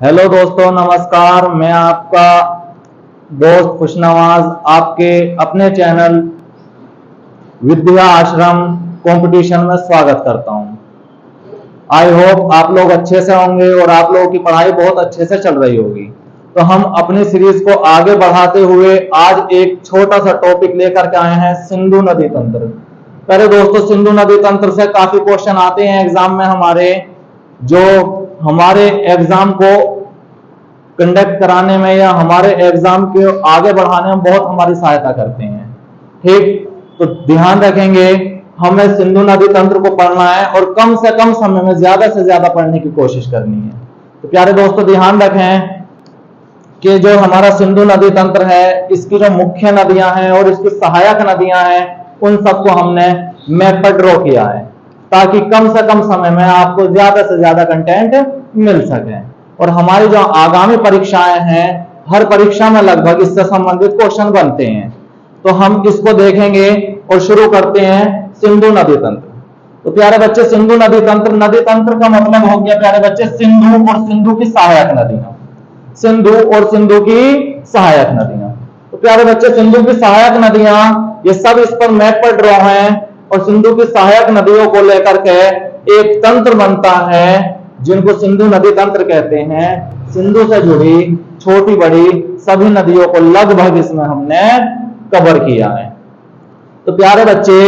Hello दोस्तों, नमस्कार। मैं आपका दोस्त खुशनवाज आपके अपने चैनल विद्या आश्रम कंपटीशन में स्वागत करता हूं। आई होप आप लोग अच्छे से होंगे और आप लोगों की पढ़ाई बहुत अच्छे से चल रही होगी। तो हम अपनी सीरीज को आगे बढ़ाते हुए आज एक छोटा सा टॉपिक लेकर के आए हैं, सिंधु नदी तंत्र। पहले दोस्तों, सिंधु नदी तंत्र से काफी क्वेश्चन आते हैं एग्जाम में हमारे, जो हमारे एग्जाम को कंडक्ट कराने में या हमारे एग्जाम के आगे बढ़ाने में बहुत हमारी सहायता करते हैं। ठीक, तो ध्यान रखेंगे, हमें सिंधु नदी तंत्र को पढ़ना है और कम से कम समय में ज्यादा से ज्यादा पढ़ने की कोशिश करनी है। तो प्यारे दोस्तों, ध्यान रखें कि जो हमारा सिंधु नदी तंत्र है, इसकी जो मुख्य नदियां हैं और इसकी सहायक नदियां हैं, उन सबको हमने मैप पर ड्रॉ किया है ताकि कम से कम समय में आपको ज्यादा से ज्यादा कंटेंट मिल सके। और हमारी जो आगामी परीक्षाएं हैं, हर परीक्षा में लगभग इससे संबंधित क्वेश्चन बनते हैं, तो हम इसको देखेंगे और शुरू करते हैं सिंधु नदी तंत्र। तो प्यारे बच्चे, सिंधु नदी तंत्र का मतलब हो गया प्यारे बच्चे सिंधु और सिंधु की सहायक नदियां। सिंधु और सिंधु की सहायक नदियां। तो प्यारे बच्चे, सिंधु की सहायक नदियां ये सब इस पर मैप पर ड्रॉ हैं और सिंधु की सहायक नदियों को लेकर के एक तंत्र बनता है जिनको सिंधु नदी तंत्र कहते हैं। सिंधु से जुड़ी छोटी बड़ी सभी नदियों को लगभग इसमें हमने कवर किया है। तो प्यारे बच्चे,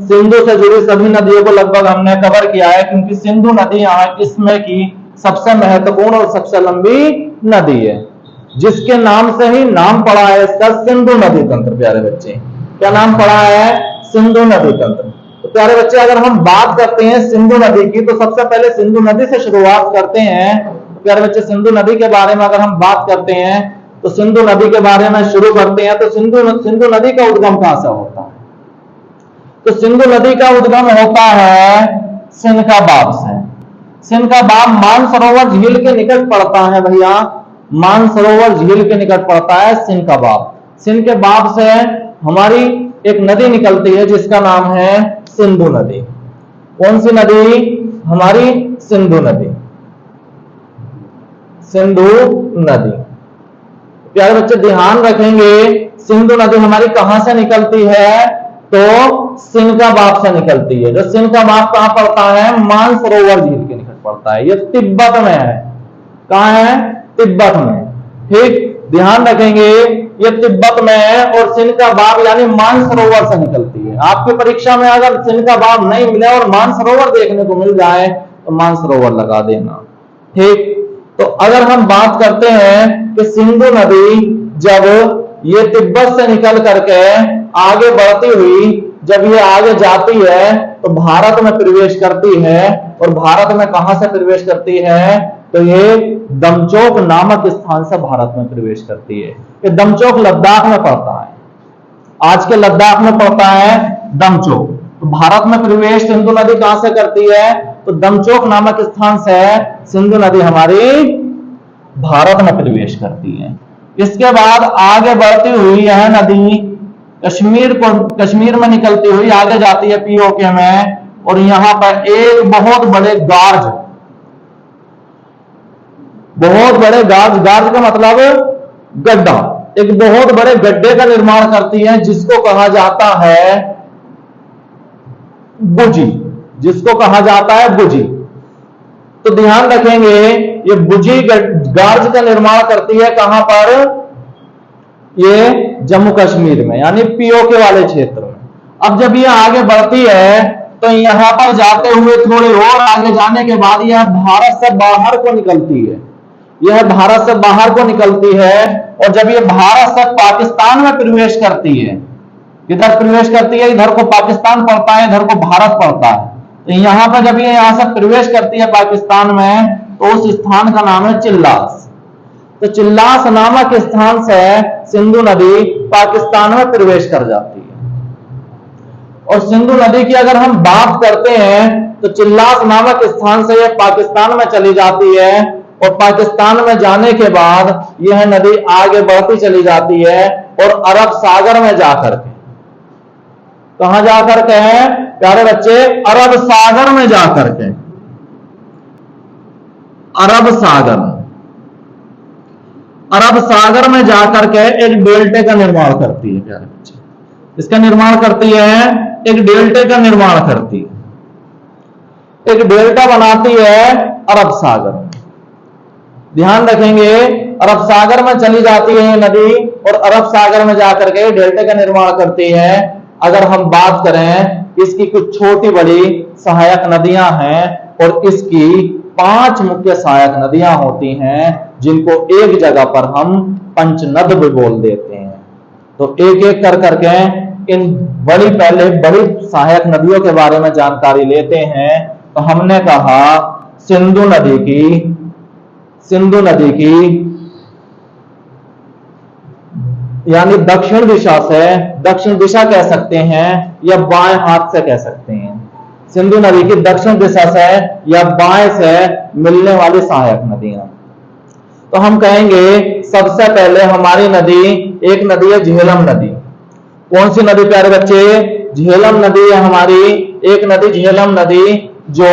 सिंधु से जुड़ी सभी नदियों को लगभग हमने कवर किया है क्योंकि सिंधु नदी यहाँ इसमें की सबसे महत्वपूर्ण और सबसे लंबी नदी है, जिसके नाम से ही नाम पड़ा है इसका, सिंधु नदी तंत्र। प्यारे बच्चे, क्या नाम पड़ा है? सिंधु नदी तंत्र। तो प्यारे बच्चे, अगर हम बात करते हैं सिंधु नदी की, तो सबसे पहले सिंधु नदी से शुरुआत करते हैं। तो प्यारे बच्चे, सिंधु नदी के बारे में अगर हम बात करते हैं तो सिंधु नदी के बारे में शुरू करते हैं। तो सिंधु नदी का उद्गम कहां से होता है? तो सिंधु नदी का उद्गम होता है सिनकाबाब से। सिनकाबाब मानसरोवर झील के निकट पड़ता है भैया, मानसरोवर झील के निकट पड़ता है सिनकाबाब। सिनकाबाब से हमारी एक नदी निकलती है जिसका नाम है सिंधु नदी। कौन सी नदी? हमारी सिंधु नदी। सिंधु नदी। प्यारे बच्चे, ध्यान रखेंगे, सिंधु नदी हमारी कहां से निकलती है? तो सिनकाबाब से निकलती है। जो सिनकाबाब कहां पड़ता है? मानसरोवर झील के निकट पड़ता है। ये तिब्बत में है। कहां है? तिब्बत में। ठीक, ध्यान रखेंगे, ये तिब्बत में है और सिनकाबाब यानी मानसरोवर से निकलती है। आपकी परीक्षा में अगर सिनकाबाब नहीं मिले और मानसरोवर देखने को मिल जाए तो मानसरोवर लगा देना। ठीक, तो अगर हम बात करते हैं कि सिंधु नदी जब ये तिब्बत से निकल करके आगे बढ़ती हुई जब ये आगे जाती है तो भारत में प्रवेश करती है। और भारत में कहां से प्रवेश करती है? तो ये दमचौक नामक स्थान से भारत में प्रवेश करती है। ये दमचौक लद्दाख में पड़ता है, आज के लद्दाख में पड़ता है दमचौक। तो भारत में प्रवेश सिंधु नदी कहां से करती है? तो दमचौक नामक स्थान से सिंधु नदी हमारी भारत में प्रवेश करती है। इसके बाद आगे बढ़ती हुई यह नदी कश्मीर में निकलती हुई आगे जाती है पीओके में, और यहां पर एक बहुत बड़े गार्ज का मतलब गड्ढा, एक बहुत बड़े गड्ढे का निर्माण करती है जिसको कहा जाता है बुजी। जिसको कहा जाता है बुजी। तो ध्यान रखेंगे, ये बुजी गार्ज का निर्माण करती है कहां पर? ये जम्मू कश्मीर में, यानी पीओके वाले क्षेत्र में। अब जब ये आगे बढ़ती है तो यहां पर जाते हुए थोड़ी और आगे जाने के बाद यह भारत से बाहर को निकलती है। यह भारत से बाहर को निकलती है और जब ये भारत से पाकिस्तान में प्रवेश करती है, इधर प्रवेश करती है, इधर को पाकिस्तान पड़ता है, इधर को भारत पड़ता है। तो यहां पर जब ये यहां से प्रवेश करती है पाकिस्तान में, तो उस स्थान का नाम है चिल्लास। तो चिल्लास नामक स्थान से सिंधु नदी पाकिस्तान में प्रवेश कर जाती है। और सिंधु नदी की अगर हम बात करते हैं तो चिल्लास नामक स्थान से यह पाकिस्तान में चली जाती है और पाकिस्तान में जाने के बाद यह नदी आगे बढ़ती चली जाती है और अरब सागर में जाकर के, कहां जाकर के है प्यारे बच्चे? अरब सागर में जाकर के, अरब सागर। अरब सागर में जाकर के एक डेल्टे का निर्माण करती है प्यारे बच्चे। इसका निर्माण करती है, एक डेल्टे का निर्माण करती है, एक डेल्टा बनाती है अरब सागर में। ध्यान रखेंगे, अरब सागर में चली जाती है नदी और अरब सागर में जाकर के डेल्टे का निर्माण करती है। अगर हम बात करें, इसकी कुछ छोटी बड़ी सहायक नदियां हैं और इसकी 5 मुख्य सहायक नदियां होती हैं, जिनको एक जगह पर हम पंचनद भी बोल देते हैं। तो एक एक कर करके इन पहले बड़ी सहायक नदियों के बारे में जानकारी लेते हैं। तो हमने कहा सिंधु नदी की यानी दक्षिण दिशा कह सकते हैं या बाएं हाथ से कह सकते हैं। सिंधु नदी की दक्षिण दिशा से या बाएं से मिलने वाली सहायक नदियां। तो हम कहेंगे सबसे पहले हमारी नदी, एक नदी है झेलम नदी। कौन सी नदी प्यारे बच्चे? झेलम नदी है हमारी, एक नदी झेलम नदी जो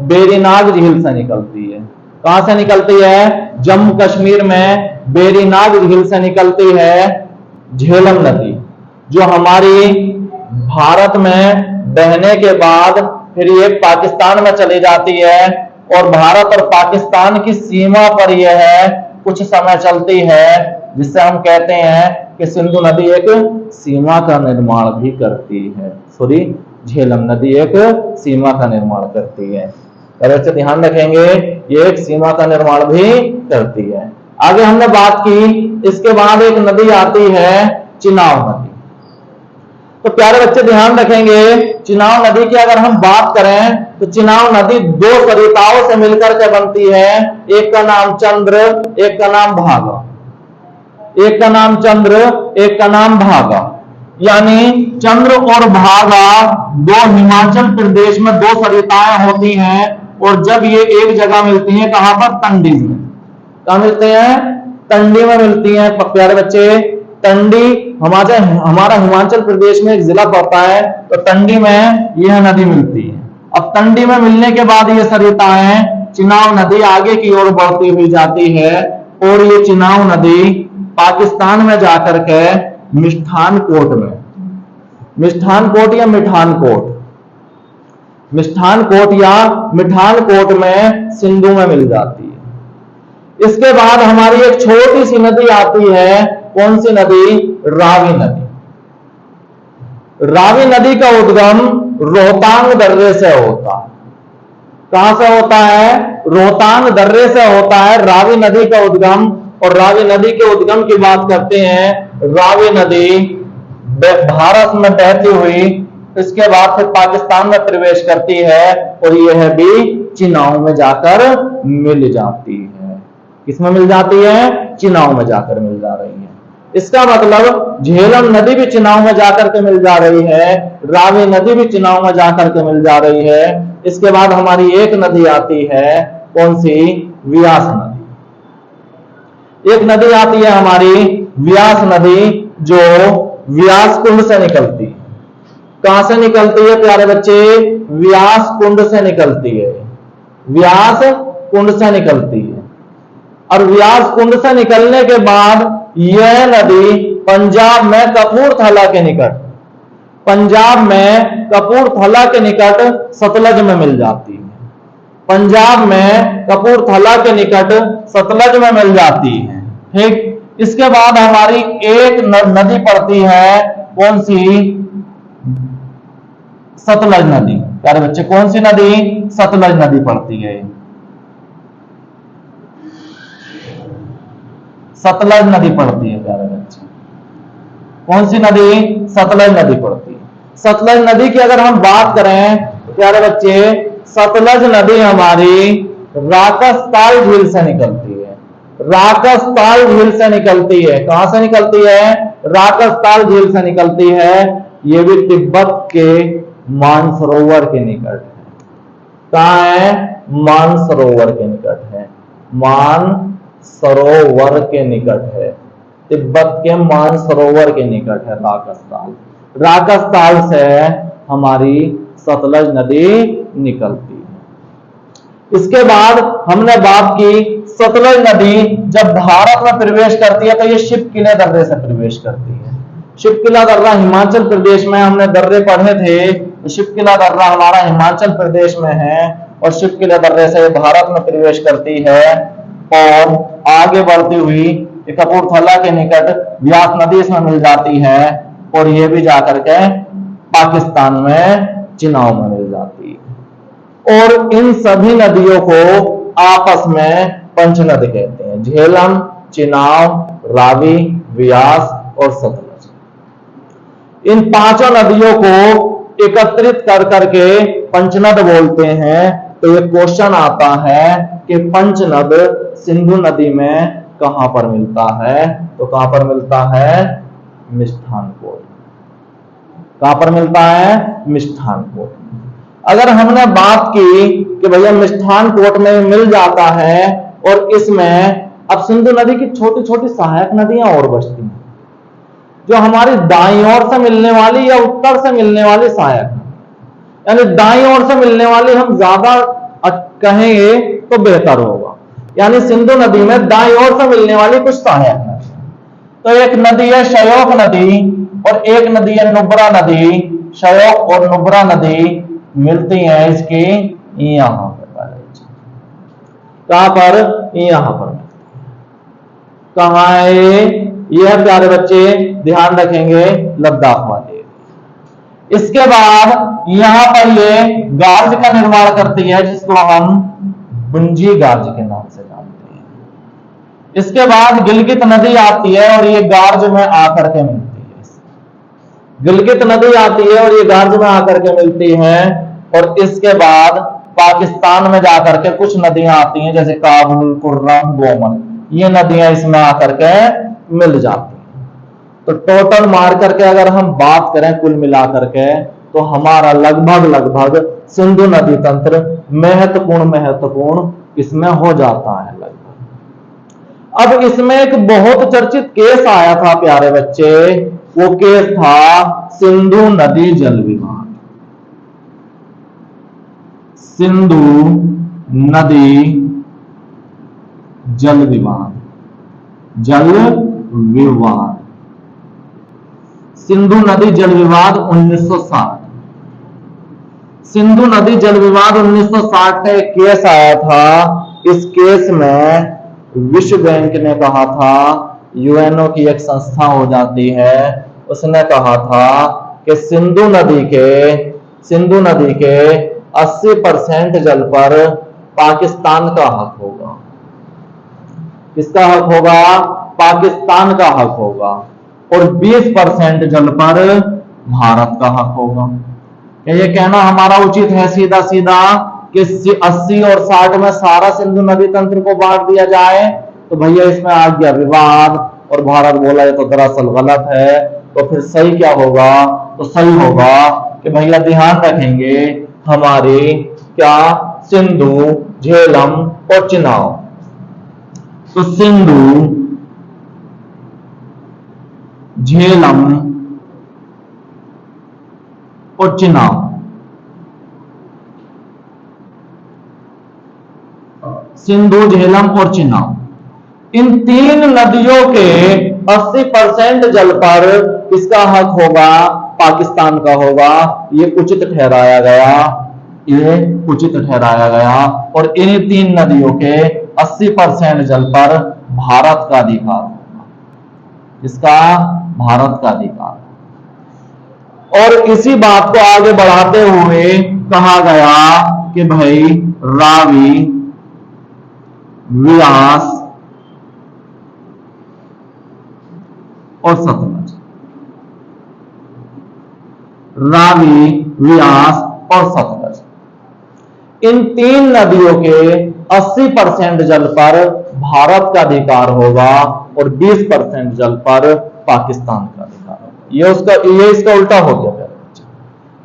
बेरीनाग झील से निकलती है। कहां से निकलती है? जम्मू कश्मीर में बेरीनाग झील से निकलती है झेलम नदी, जो हमारी भारत में बहने के बाद फिर ये पाकिस्तान में चली जाती है और भारत और पाकिस्तान की सीमा पर यह कुछ समय चलती है, जिससे हम कहते हैं कि सिंधु नदी एक सीमा का निर्माण भी करती है। सॉरी, झेलम नदी एक सीमा का निर्माण करती है। बच्चे ध्यान रखेंगे, ये एक सीमा का निर्माण भी करती है। आगे हमने बात की, इसके बाद एक नदी आती है चिनाब नदी। तो प्यारे बच्चे ध्यान रखेंगे, चिनाब नदी की अगर हम बात करें तो चिनाब नदी 2 सरिताओं से मिलकर के बनती है। एक का नाम चंद्र, एक का नाम भागा। एक का नाम चंद्र, एक का नाम भागा। यानी चंद्र और भागा 2 हिमाचल प्रदेश में 2 सरिताएं होती हैं और जब ये एक जगह मिलती हैं, कहां पर? तंडी में। कहां मिलते हैं? तंडी में मिलती हैं प्यारे बच्चे। तंडी हमारा हिमाचल प्रदेश में एक जिला पड़ता है, तो तंडी में यह नदी मिलती है। अब तंडी में मिलने के बाद ये सरिताएं चिनाब नदी आगे की ओर बढ़ती हुई जाती है और ये चिनाब नदी पाकिस्तान में जाकर के मिठानकोट या मिठानकोट में सिंधु में मिल जाती है। इसके बाद हमारी एक छोटी सी नदी आती है। कौन सी नदी? रावी नदी। रावी नदी का उद्गम रोहतांग दर्रे से होता है। कहां से होता है? रोहतांग दर्रे से होता है रावी नदी का उद्गम। और रावी नदी के उद्गम की बात करते हैं, रावी नदी भारत में बहती हुई इसके बाद फिर पाकिस्तान में प्रवेश करती है और यह भी चिनाब में जाकर मिल जाती है। किसमें मिल जाती है? चिनाब में जाकर मिल जा रही है। इसका मतलब झेलम नदी भी चिनाब में जाकर के मिल जा रही है, रावी नदी भी चिनाब में जाकर के मिल जा रही है। इसके बाद हमारी एक नदी आती है, कौन सी? व्यास नदी। एक नदी आती है हमारी व्यास नदी, जो व्यास कुंड से निकलती है। कहां से निकलती है प्यारे बच्चे? व्यास कुंड से निकलती है। व्यास कुंड से निकलती है और व्यास कुंड से निकलने के बाद यह नदी पंजाब में कपूरथला के निकट सतलज में मिल जाती है। पंजाब में कपूरथला के निकट सतलज में मिल जाती है। ठीक, इसके बाद हमारी एक नदी पड़ती है, कौन सी? सतलज नदी। प्यारे बच्चे कौन सी नदी? सतलज नदी पड़ती है। सतलज नदी पड़ती है प्यारे बच्चे। कौन सी नदी? सतलज नदी पड़ती है। सतलज नदी की अगर हम बात करें तो प्यारे बच्चे सतलज नदी हमारी राकसताल झील से निकलती है। राकसताल झील से निकलती है। कहां से निकलती है? राकसताल झील से निकलती है। यह भी तिब्बत के मानसरोवर के निकट है। कहां है? मानसरोवर के निकट है। मानसरोवर के निकट है, तिब्बत के मानसरोवर के निकट है राकसताल। राकसताल से हमारी सतलज नदी निकलती है। इसके बाद हमने बात की सतलज नदी जब भारत में प्रवेश करती है तो ये शिवकिला दर्रे से प्रवेश करती है। शिवकिला दर्रा हिमाचल प्रदेश में, हमने दर्रे पढ़े थे, तो शिवकिला दर्रा हमारा हिमाचल प्रदेश में है और शिवकिला दर्रे से भारत में प्रवेश करती है और आगे बढ़ती हुई कपूरथला के निकट व्यास नदी इसमें मिल जाती है और ये भी जाकर के पाकिस्तान में चिनाव में मिल जाती है। और इन सभी नदियों को आपस में पंचनद कहते हैं, झेलम, चिनाव, रावी, व्यास और सतलज। इन पांचों नदियों को एकत्रित कर करके पंचनद बोलते हैं। तो ये क्वेश्चन आता है कि पंचनद सिंधु नदी में कहां पर मिलता है? तो कहां पर मिलता है? मिष्ठानकोट। कहां पर मिलता है? मिष्ठानकोट। अगर हमने बात की कि भैया मिष्ठानकोट में मिल जाता है और इसमें अब सिंधु नदी की छोटी छोटी सहायक नदियां और बचती हैं जो हमारी दाईं ओर से मिलने वाली या उत्तर से मिलने वाली सहायक, यानी दाईं ओर से मिलने वाली हम ज्यादा कहेंगे तो बेहतर होगा। यानी सिंधु नदी में दाईं ओर से मिलने वाली कुछ सहायक नदी, तो एक नदी है शयोक नदी और एक नदी है नुब्रा नदी। शयोक और नुब्रा नदी मिलती हैं इसकी यहां पर, कहां पर? यहां पर। कहां है यह प्यारे बच्चे? ध्यान रखेंगे, लद्दाख वाले। इसके बाद यहां पर ये गार्ज का निर्माण करती है जिसको हम बुंजी गार्ज के नाम से जानते हैं। इसके बाद गिलगित नदी आती है और ये गार्ज में आकर के मिलती है। गिलगित नदी आती है और ये गार्ज में आकर के मिलती है और इसके बाद पाकिस्तान में जाकर के कुछ नदियां आती हैं जैसे काबुल, कुर्रम, गोमन, ये नदियां इसमें आकर के मिल जाती हैं। तो टोटल मार करके अगर हम बात करें कुल मिलाकर के तो हमारा लगभग सिंधु नदी तंत्र महत्वपूर्ण इसमें हो जाता है लगभग। अब इसमें एक बहुत चर्चित केस आया था प्यारे बच्चे, वो केस था सिंधु नदी जल विवाद। सिंधु नदी जल विवाद, जल विवाद, सिंधु नदी जल विवाद 1960। सिंधु नदी जल विवाद 1960 का एक केस आया था। इस केस में विश्व बैंक ने कहा था, यूएनओ की एक संस्था हो जाती है, उसने कहा था कि सिंधु नदी के 80% जल पर पाकिस्तान का हक होगा। किसका हक होगा? पाकिस्तान का हक होगा और 20% जल पर भारत का हक होगा। ये कहना हमारा उचित है सीधा सीधा कि 80 और 60 में सारा सिंधु नदी तंत्र को बांट दिया जाए? तो भैया इसमें आ गया विवाद और भारत बोला ये तो दरअसल गलत है। तो फिर सही क्या होगा? तो सही होगा कि भैया ध्यान रखेंगे हमारी क्या? सिंधु, झेलम और चिनाव। तो सिंधु, झेलम और चिनाव, सिंधु, झेलम और चिनाव, इन तीन नदियों के 80% जल पर किसका हक होगा? पाकिस्तान का होगा। ये उचित ठहराया गया, ये उचित ठहराया गया और इन तीन नदियों के 80% जल पर भारत का अधिकार होगा। इसका भारत का अधिकार। और इसी बात को आगे बढ़ाते हुए कहा गया कि भाई रावी, व्यास और सतलज, रावी, व्यास और सतलज, इन तीन नदियों के 80% जल पर भारत का अधिकार होगा और 20% जल पर पाकिस्तान का अधिकार होगा। ये इसका उल्टा हो गया।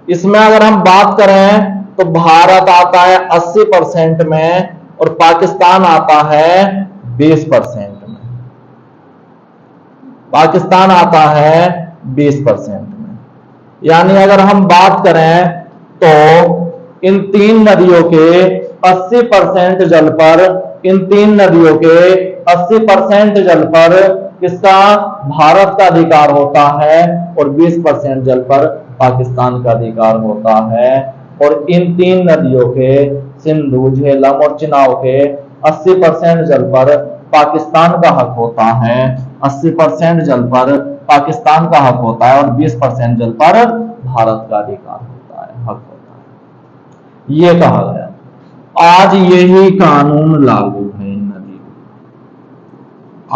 इसमें अगर हम बात करें तो भारत आता है 80% में और पाकिस्तान आता है 20% में। पाकिस्तान आता है 20% में। यानी अगर हम बात करें तो इन तीन नदियों के 80% जल पर, इन 3 नदियों के 80% जल पर किसका, भारत का अधिकार होता है और 20% जल पर पाकिस्तान का अधिकार होता है। और इन 3 नदियों के, सिंधु, झेलम और चिनाब के 80% जल पर पाकिस्तान का हक होता है। 80% जल पर पाकिस्तान का हक होता है और 20% जल पर भारत का अधिकार होता है, हक होता है, ये कहा गया। आज यही कानून लागू है इन नदियों पर,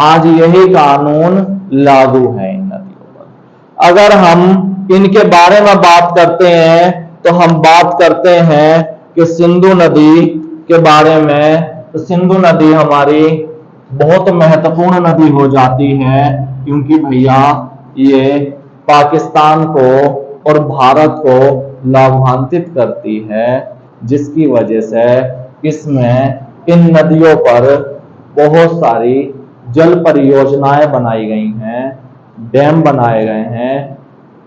आज यही कानून लागू है इन नदियों पर। अगर हम इनके बारे में बात करते हैं तो हम बात करते हैं कि सिंधु नदी के बारे में, तो सिंधु नदी हमारी बहुत महत्वपूर्ण नदी हो जाती है, क्योंकि भैया ये पाकिस्तान को और भारत को लाभान्वित करती है, जिसकी वजह से इसमें इन नदियों पर बहुत सारी जल परियोजनाएं बनाई गई हैं, डैम बनाए गए हैं,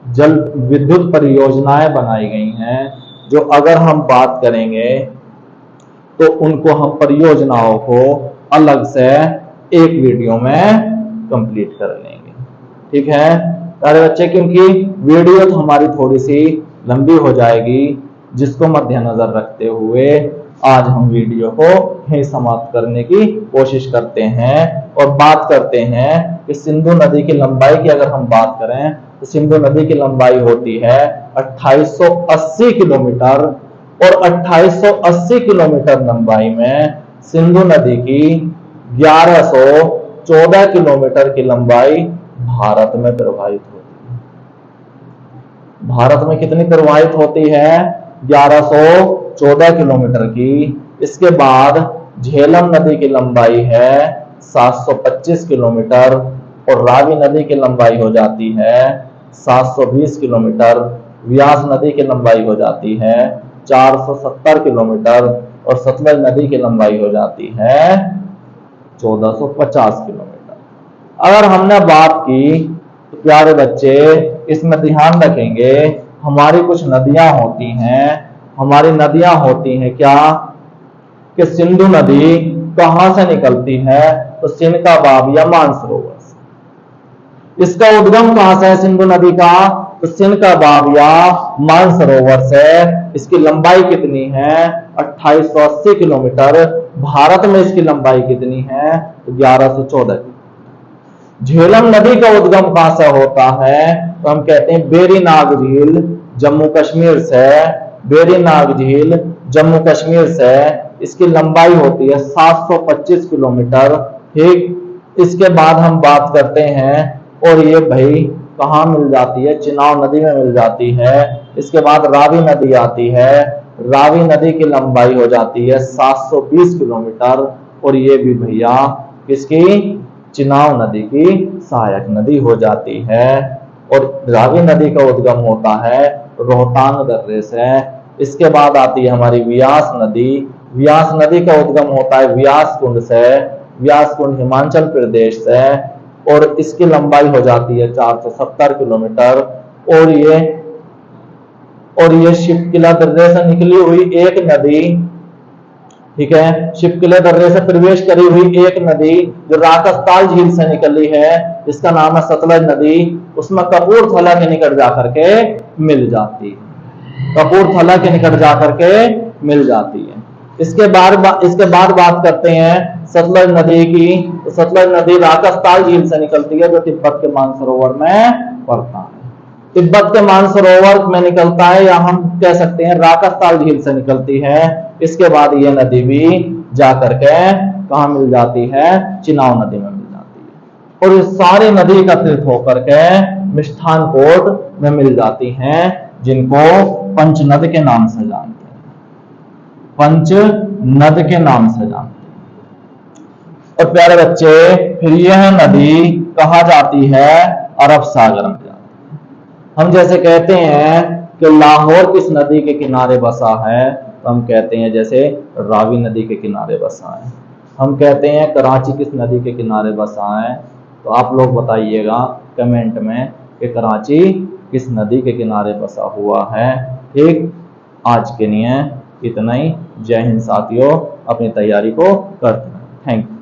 जल विद्युत परियोजनाएं बनाई गई हैं, जो अगर हम बात करेंगे तो उनको हम परियोजनाओं को अलग से एक वीडियो में कंप्लीट कर लेंगे, ठीक है प्यारे बच्चे, क्योंकि वीडियो तो हमारी थोड़ी सी लंबी हो जाएगी, जिसको मद्देनजर रखते हुए आज हम वीडियो को यहीं समाप्त करने की कोशिश करते हैं और बात करते हैं कि सिंधु नदी की लंबाई की अगर हम बात करें तो सिंधु नदी की लंबाई होती है 2880 किलोमीटर, और 2880 किलोमीटर लंबाई में सिंधु नदी की 1114 किलोमीटर की लंबाई भारत में प्रवाहित होती है। भारत में कितनी प्रवाहित होती है, 1114 किलोमीटर की। इसके बाद झेलम नदी की लंबाई है 725 किलोमीटर, और रावी नदी की लंबाई हो जाती है 720 किलोमीटर, व्यास नदी की लंबाई हो जाती है 470 किलोमीटर, और सतलज नदी की लंबाई हो जाती है 1450 किलोमीटर। अगर हमने बात की तो प्यारे बच्चे इसमें ध्यान रखेंगे, हमारी कुछ नदियां होती हैं, हमारी नदियां होती हैं क्या, कि सिंधु नदी कहां से निकलती है, तो सिंध का बाब या मानसरोवर से। इसका उद्गम कहां से है सिंधु नदी का, तो सिंध का बाब या मानसरोवर से। इसकी लंबाई कितनी है, 2880 किलोमीटर। भारत में इसकी लंबाई कितनी है, तो 1114। झेलम नदी का उद्गम कहां से होता है, तो हम कहते हैं बेरी नाग झील जम्मू कश्मीर से, बेरी नाग झील जम्मू कश्मीर से। इसकी लंबाई होती है 725 किलोमीटर, ठीक। इसके बाद हम बात करते हैं, और ये भाई कहां मिल जाती है, चिनाब नदी में मिल जाती है। इसके बाद रावी नदी आती है, रावी नदी की लंबाई हो जाती है 720 किलोमीटर, और ये भी भैया किसकी, चिनाब नदी की सहायक नदी हो जाती है। और रावी नदी का उद्गम होता है रोहतांग दर्रे से। इसके बाद आती है हमारी व्यास नदी, व्यास नदी का उद्गम होता है व्यास कुंड से, व्यास कुंड हिमाचल प्रदेश से, और इसकी लंबाई हो जाती है 470 किलोमीटर। और ये शिपकिला दर्रे से निकली हुई एक नदी, ठीक है, शिपकिला दर्रे से प्रवेश करी हुई एक नदी जो राकसताल झील से निकली है, इसका नाम है सतलज नदी। उसमें कपूरथला के निकट जाकर के मिल जाती है, कपूरथला के निकट जाकर के मिल जाती है। इसके बाद बात करते हैं सतलज नदी की। तो सतलज नदी राकसताल झील से निकलती है, जो तिब्बत के मानसरोवर में पड़ता है। तिब्बत के मानसरोवर में निकलता है, या हम कह सकते हैं राकसताल झील से निकलती है। इसके बाद ये नदी भी जाकर के कहा मिल जाती है, चिनाब नदी में मिल जाती है। और ये सारी नदी एकत्रित होकर के मिष्ठान कोट में मिल जाती हैं, जिनको पंचनद के नाम से जानते हैं, पंचनद के नाम से जानते हैं। और प्यारे बच्चे फिर यह नदी कहा जाती है, अरब सागर में जाती है। हम जैसे कहते हैं कि लाहौर किस नदी के किनारे बसा है, तो हम कहते हैं जैसे रावी नदी के किनारे बसा है। हम कहते हैं कराची किस नदी के किनारे बसा है, तो आप लोग बताइएगा कमेंट में कि कराची किस नदी के किनारे बसा हुआ है, ठीक। आज के लिए इतना ही। जय हिंद साथियों, अपनी तैयारी को करते हैं। Thank you.